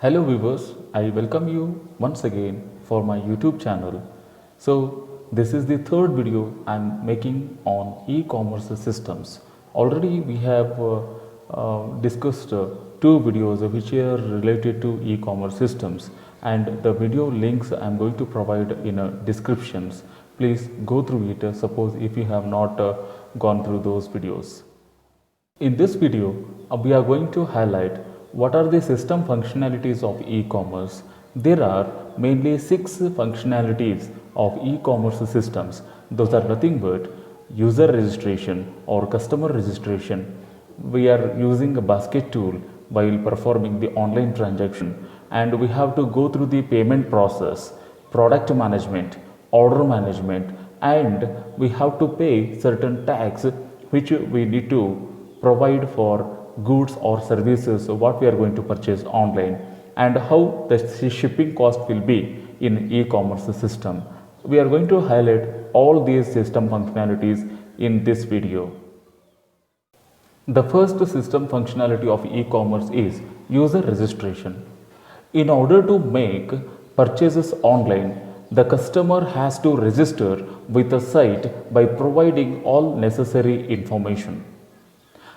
Hello viewers, I welcome you once again for my YouTube channel. So this is the third video I'm making on e-commerce systems. Already we have discussed two videos which are related to e-commerce systems, and the video links I'm going to provide in descriptions. Please go through it, suppose if you have not gone through those videos. In this video, we are going to highlight what are the system functionalities of e-commerce. There are mainly 6 functionalities of e-commerce systems. Those are nothing but user registration or customer registration. We are using a basket tool while performing the online transaction, and we have to go through the payment process, product management, order management, and we have to pay certain tax which we need to provide for goods or services what we are going to purchase online, and how the shipping cost will be in e-commerce system. We are going to highlight all these system functionalities in this video. The first system functionality of e-commerce is user registration. In order to make purchases online, the customer has to register with the site by providing all necessary information.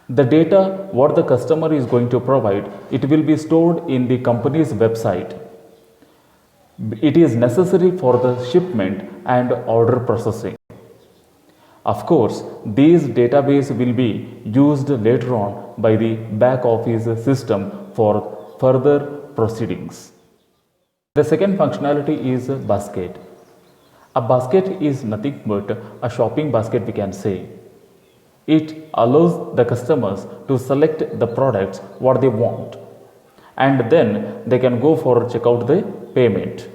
The data what the customer is going to provide, it will be stored in the company's website. It is necessary for the shipment and order processing. Of course, these database will be used later on by the back office system for further proceedings. The second functionality is basket. A basket is nothing but a shopping basket, we can say. It allows the customers to select the products what they want, and then they can go for check out the payment.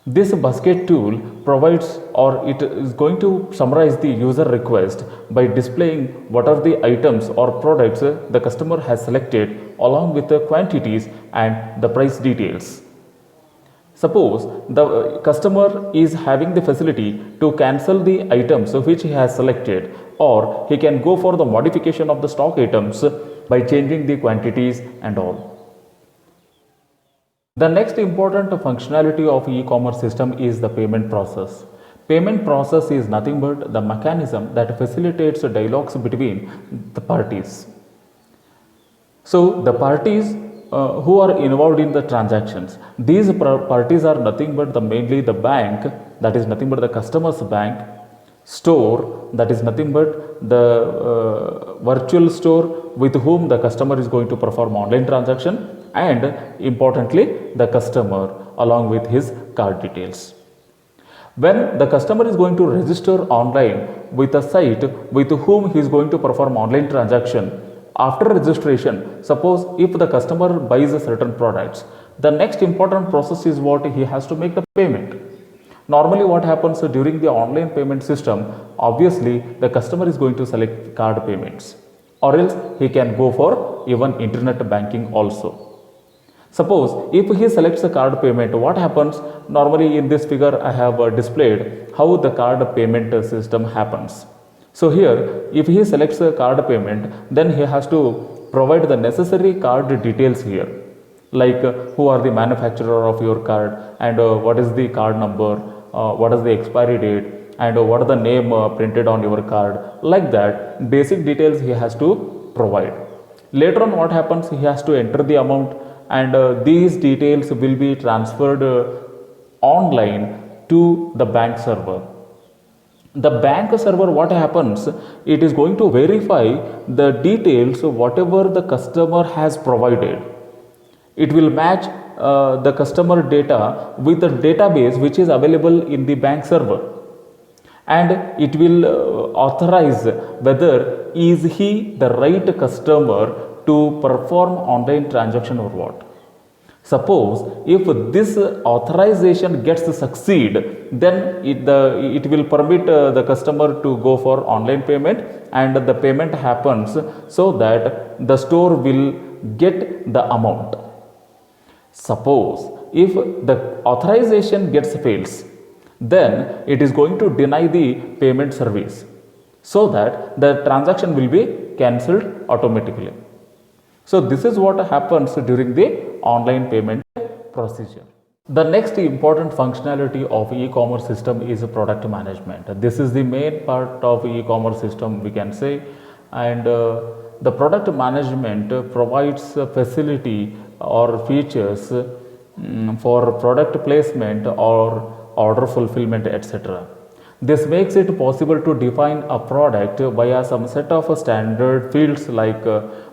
This basket tool provides, or it is going to summarize the user request by displaying what are the items or products the customer has selected along with the quantities and the price details. Suppose the customer is having the facility to cancel the items which he has selected, or he can go for the modification of the stock items by changing the quantities and all. The next important functionality of e-commerce system is the payment process. Payment process is nothing but the mechanism that facilitates dialogues between the parties. So the parties who are involved in the transactions, these parties are nothing but mainly the bank, that is nothing but the customer's bank, store, that is nothing but the virtual store with whom the customer is going to perform online transaction, and importantly the customer along with his card details. When the customer is going to register online with a site with whom he is going to perform online transaction, after registration, suppose if the customer buys a certain products, the next important process is what he has to make the payment. Normally what happens during the online payment system, obviously the customer is going to select card payments, or else he can go for even internet banking also. Suppose if he selects a card payment, what happens? Normally in this figure I have displayed how the card payment system happens. So here if he selects a card payment, then he has to provide the necessary card details here, like who are the manufacturer of your card, and what is the card number, what is the expiry date, and what is the name printed on your card. Like that basic details he has to provide. Later on what happens, he has to enter the amount, and these details will be transferred online to the bank server. The bank server, what happens, it is going to verify the details whatever the customer has provided. It will match the customer data with the database which is available in the bank server, and it will authorize whether is he the right customer to perform online transaction or what. Suppose if this authorization gets succeed, then it will permit the customer to go for online payment, and the payment happens so that the store will get the amount. Suppose if the authorization gets fails, then it is going to deny the payment service, so that the transaction will be cancelled automatically. So this is what happens during the online payment procedure. The next important functionality of e-commerce system is product management. This is the main part of e-commerce system, we can say, and the product management provides a facility or features for product placement or order fulfillment, etc. This makes it possible to define a product via some set of standard fields like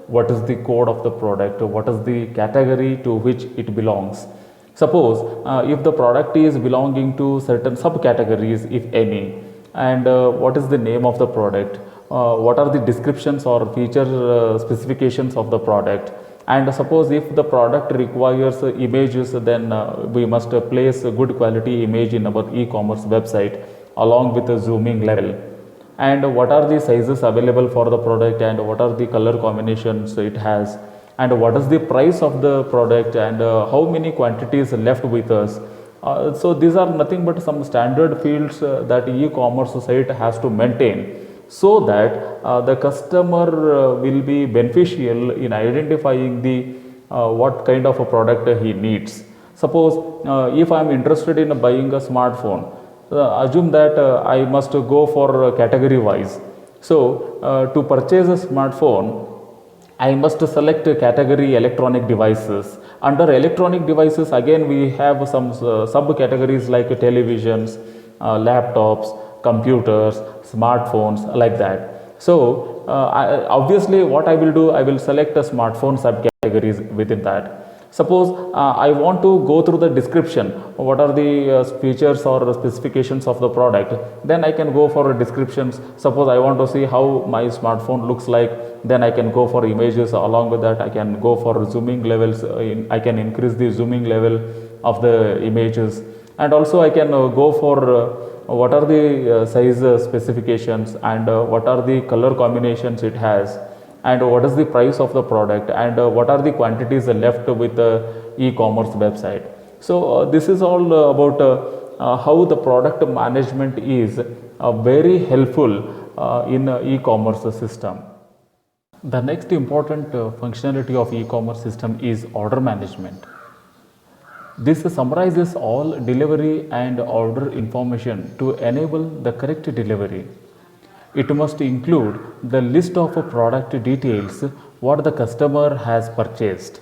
what is the code of the product, what is the category to which it belongs. Suppose if the product is belonging to certain subcategories, if any, and what is the name of the product, what are the descriptions or feature specifications of the product, and suppose if the product requires images, then we must place a good quality image in our e-commerce website along with a zooming level, and what are the sizes available for the product, and what are the color combinations it has, and what is the price of the product, and how many quantities left with us. So these are nothing but some standard fields that e-commerce site has to maintain, so that the customer will be beneficial in identifying the what kind of a product he needs. Suppose if I am interested in buying a smartphone, assume that I must go for category wise. So to purchase a smartphone, I must select category electronic devices. Under electronic devices, again we have some subcategories like televisions, laptops, computers, smartphones, like that. So obviously what I will do, I will select a smartphone subcategories within that. Suppose I want to go through the description, what are the features or specifications of the product, then I can go for descriptions. Suppose I want to see how my smartphone looks like, then I can go for images. Along with that, I can go for zooming levels, I can increase the zooming level of the images, and also I can go for what are the size specifications, and what are the color combinations it has, and what is the price of the product, and what are the quantities left with the e-commerce website. So this is all about how the product management is very helpful in e-commerce system. The next important functionality of e-commerce system is order management. This summarizes all delivery and order information to enable the correct delivery. It must include the list of product details what the customer has purchased.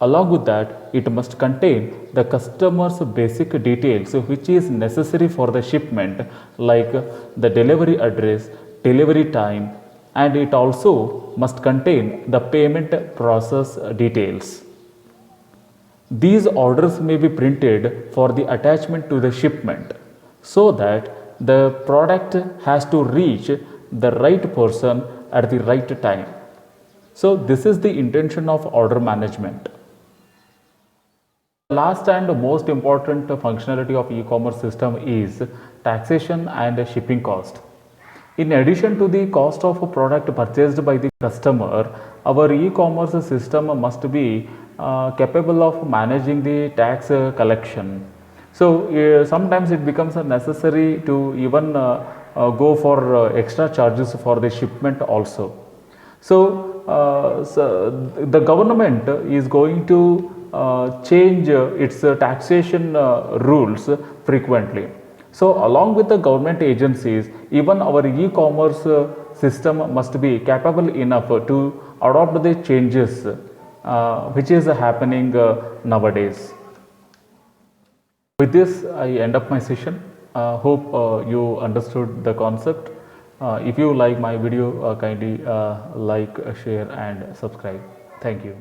Along with that, it must contain the customer's basic details which is necessary for the shipment, like the delivery address, delivery time, and it also must contain the payment process details. These orders may be printed for the attachment to the shipment, so that the product has to reach the right person at the right time. So this is the intention of order management. The last and most important functionality of e-commerce system is taxation and shipping cost. In addition to the cost of a product purchased by the customer, our e-commerce system must be capable of managing the tax collection. So sometimes it becomes necessary to even go for extra charges for the shipment also. So the government is going to change its taxation rules frequently. So along with the government agencies, even our e-commerce system must be capable enough to adopt the changes which is happening nowadays. With this, I end up my session. Hope you understood the concept. If you like my video, kindly like, share and subscribe. Thank you.